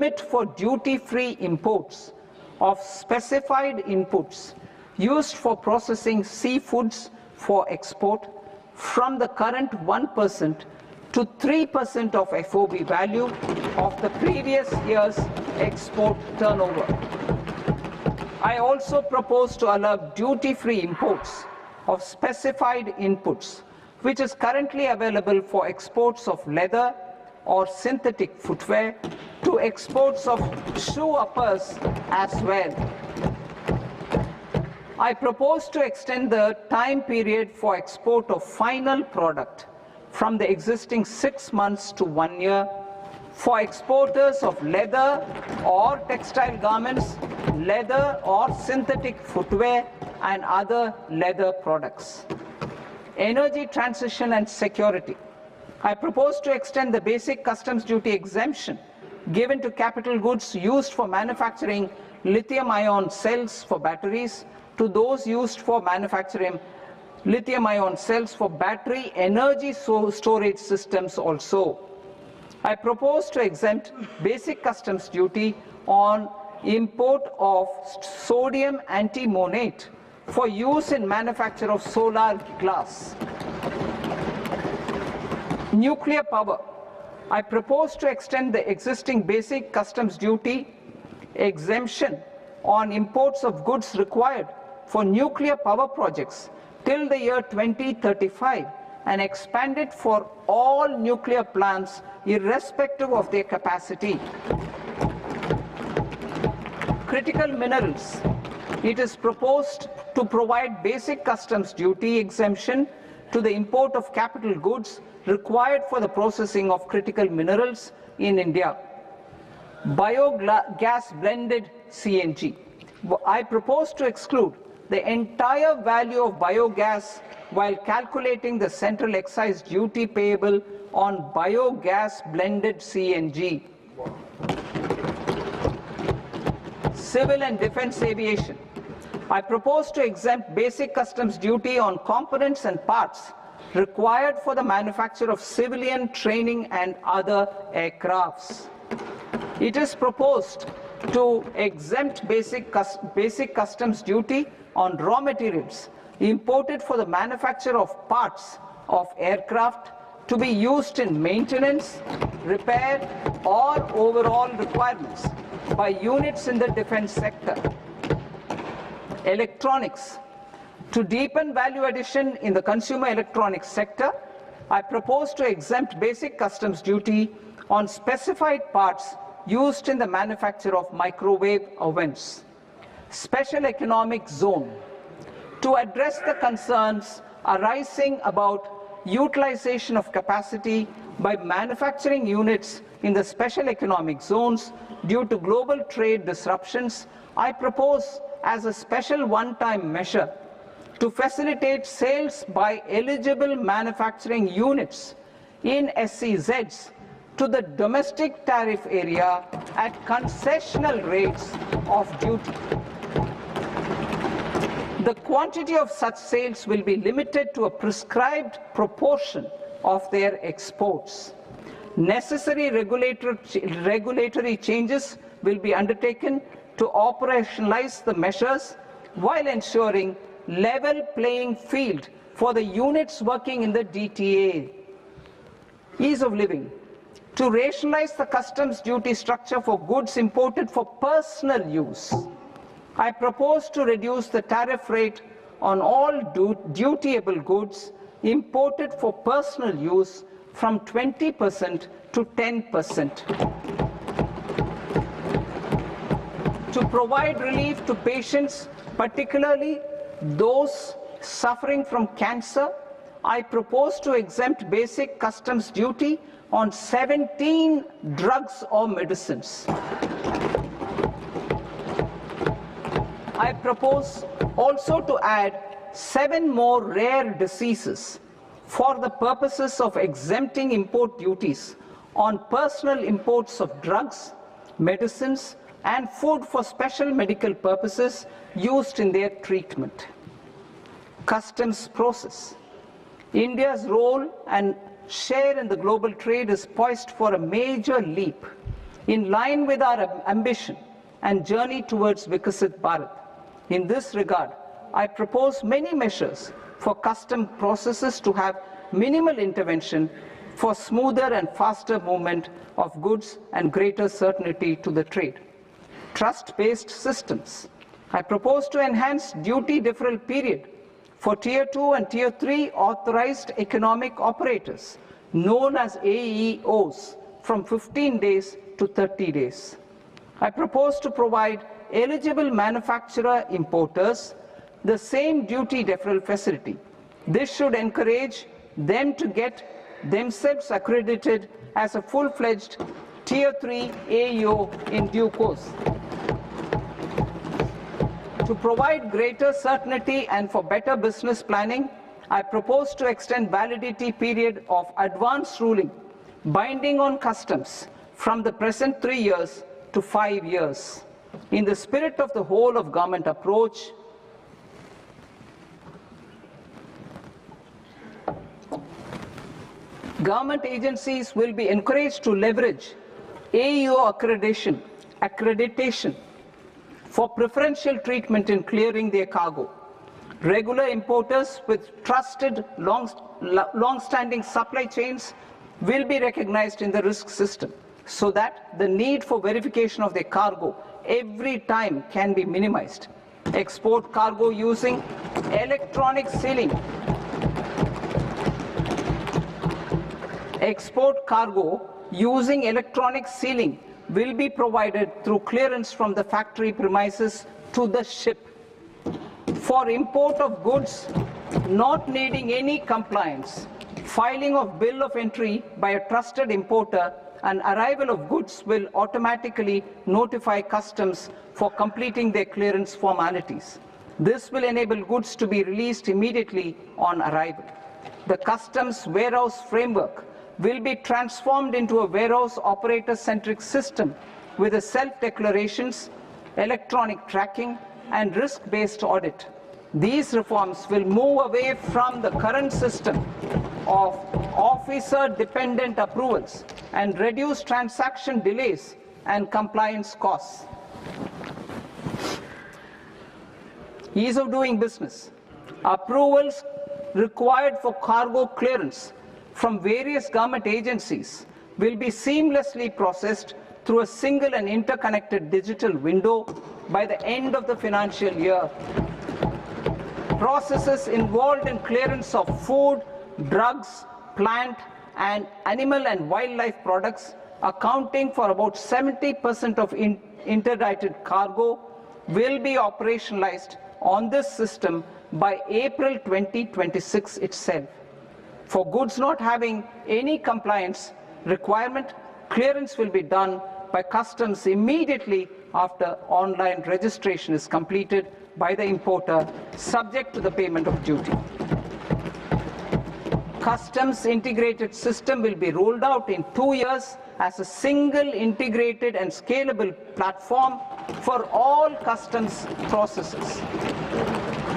limit for duty-free imports of specified inputs used for processing seafoods for export from the current 1% to 3% of FOB value of the previous year's export turnover. I also propose to allow duty-free imports of specified inputs, which is currently available for exports of leather or synthetic footwear, to exports of shoe uppers as well. I propose to extend the time period for export of final product from the existing 6 months to 1 year for exporters of leather or textile garments, leather or synthetic footwear, and other leather products. Energy transition and security. I propose to extend the basic customs duty exemption given to capital goods used for manufacturing lithium-ion cells for batteries to those used for manufacturing lithium-ion cells for battery energy storage systems also. I propose to exempt basic customs duty on import of sodium antimonate for use in manufacture of solar glass. Nuclear power. I propose to extend the existing basic customs duty exemption on imports of goods required for nuclear power projects till the year 2035 and expand it for all nuclear plants irrespective of their capacity. Critical minerals. It is proposed to provide basic customs duty exemption to the import of capital goods required for the processing of critical minerals in India. Biogas blended CNG. I propose to exclude the entire value of biogas while calculating the central excise duty payable on biogas blended CNG. Civil and defense aviation. I propose to exempt basic customs duty on components and parts required for the manufacture of civilian training and other aircrafts. It is proposed to exempt basic customs duty on raw materials imported for the manufacture of parts of aircraft to be used in maintenance, repair, or overall requirements by units in the defense sector. Electronics. To deepen value addition in the consumer electronics sector, I propose to exempt basic customs duty on specified parts used in the manufacture of microwave ovens. Special economic zone. To address the concerns arising about utilization of capacity by manufacturing units in the special economic zones due to global trade disruptions, I propose as a special one-time measure to facilitate sales by eligible manufacturing units in SEZs to the domestic tariff area at concessional rates of duty. The quantity of such sales will be limited to a prescribed proportion of their exports. Necessary regulatory changes will be undertaken to operationalize the measures while ensuring level playing field for the units working in the DTA. Ease of living. To rationalize the customs duty structure for goods imported for personal use, I propose to reduce the tariff rate on all dutiable goods imported for personal use from 20% to 10%. To provide relief to patients, particularly those suffering from cancer, I propose to exempt basic customs duty on 17 drugs or medicines. I propose also to add 7 more rare diseases for the purposes of exempting import duties on personal imports of drugs, medicines, and food for special medical purposes used in their treatment. Customs process. India's role and share in the global trade is poised for a major leap. in line with our ambition and journey towards Vikasit Bharat. In this regard, I propose many measures for custom processes to have minimal intervention for smoother and faster movement of goods and greater certainty to the trade. Trust-based systems. I propose to enhance duty deferral period for Tier 2 and Tier 3 authorized economic operators, known as AEOs, from 15 days to 30 days. I propose to provide eligible manufacturer importers the same duty deferral facility. This should encourage them to get themselves accredited as a full-fledged Tier 3 AEO in due course. To provide greater certainty and for better business planning, I propose to extend validity period of advance ruling binding on customs from the present 3 years to 5 years. In the spirit of the whole of government approach, government agencies will be encouraged to leverage AEO accreditation for preferential treatment in clearing their cargo. Regular importers with trusted long-standing supply chains will be recognized in the risk system so that the need for verification of their cargo every time can be minimized. Export cargo using electronic sealing. Export cargo using electronic sealing will be provided through clearance from the factory premises to the ship. For import of goods not needing any compliance, filing of bill of entry by a trusted importer and arrival of goods will automatically notify customs for completing their clearance formalities. This will enable goods to be released immediately on arrival. The customs warehouse framework will be transformed into a warehouse operator-centric system with a self-declarations, electronic tracking, and risk-based audit. These reforms will move away from the current system of officer-dependent approvals and reduce transaction delays and compliance costs. Ease of doing business. Approvals required for cargo clearance from various government agencies will be seamlessly processed through a single and interconnected digital window by the end of the financial year. Processes involved in clearance of food, drugs, plant, and animal and wildlife products, accounting for about 70% of interdicted cargo, will be operationalized on this system by April 2026 itself. For goods not having any compliance requirement, clearance will be done by customs immediately after online registration is completed by the importer, subject to the payment of duty. Customs integrated system will be rolled out in 2 years as a single integrated and scalable platform for all customs processes.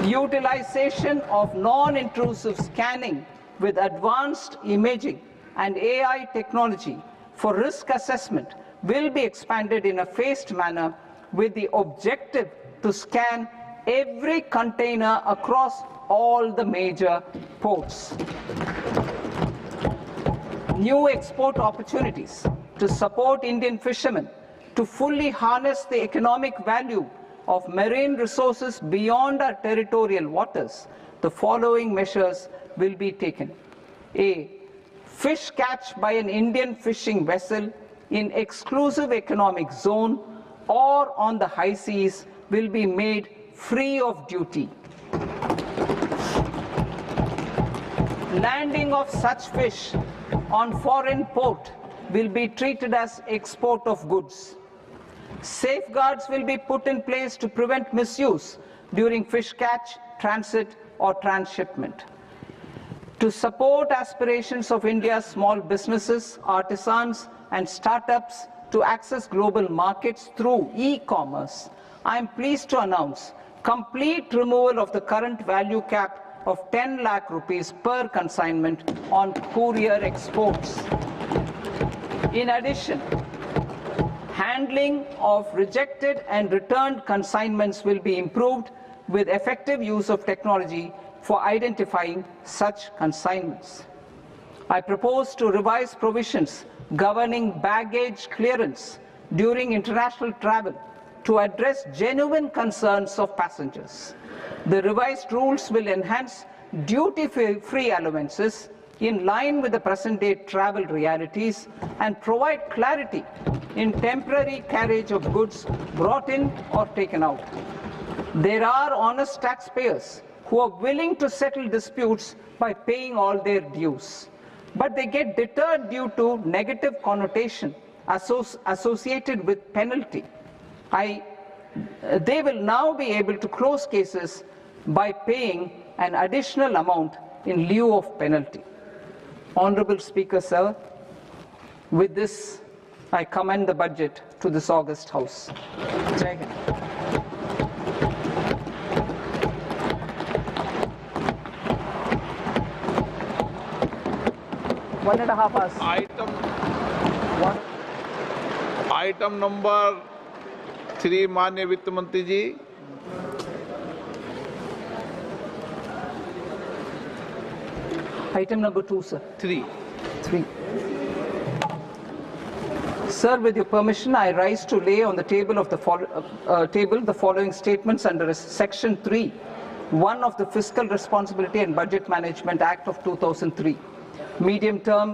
Utilization of non-intrusive scanning with advanced imaging and AI technology for risk assessment will be expanded in a phased manner with the objective to scan every container across all the major ports. New export opportunities to support Indian fishermen to fully harness the economic value of marine resources beyond our territorial waters. The following measures will be taken. A. Fish catch by an Indian fishing vessel in exclusive economic zone or on the high seas will be made free of duty. Landing of such fish on foreign port will be treated as export of goods. Safeguards will be put in place to prevent misuse during fish catch, transit, or transshipment. To support aspirations of India's small businesses, artisans, and startups to access global markets through e-commerce, I am pleased to announce complete removal of the current value cap of 10 lakh rupees per consignment on courier exports. In addition, handling of rejected and returned consignments will be improved with effective use of technology for identifying such consignments. I propose to revise provisions governing baggage clearance during international travel to address genuine concerns of passengers. The revised rules will enhance duty-free allowances in line with the present-day travel realities and provide clarity in temporary carriage of goods brought in or taken out. There are honest taxpayers who are willing to settle disputes by paying all their dues, but they get deterred due to negative connotation associated with penalty. They will now be able to close cases by paying an additional amount in lieu of penalty. Honorable Speaker, sir, with this, I commend the budget to this august House. Jai Hind. One and a half hours. Item number 3, माननीय वित्त मंत्री जी. Item number 2, sir. 3. Sir, with your permission, I rise to lay on the table of the following statements under Section 3(1) of the Fiscal Responsibility and Budget Management Act of 2003. Medium-term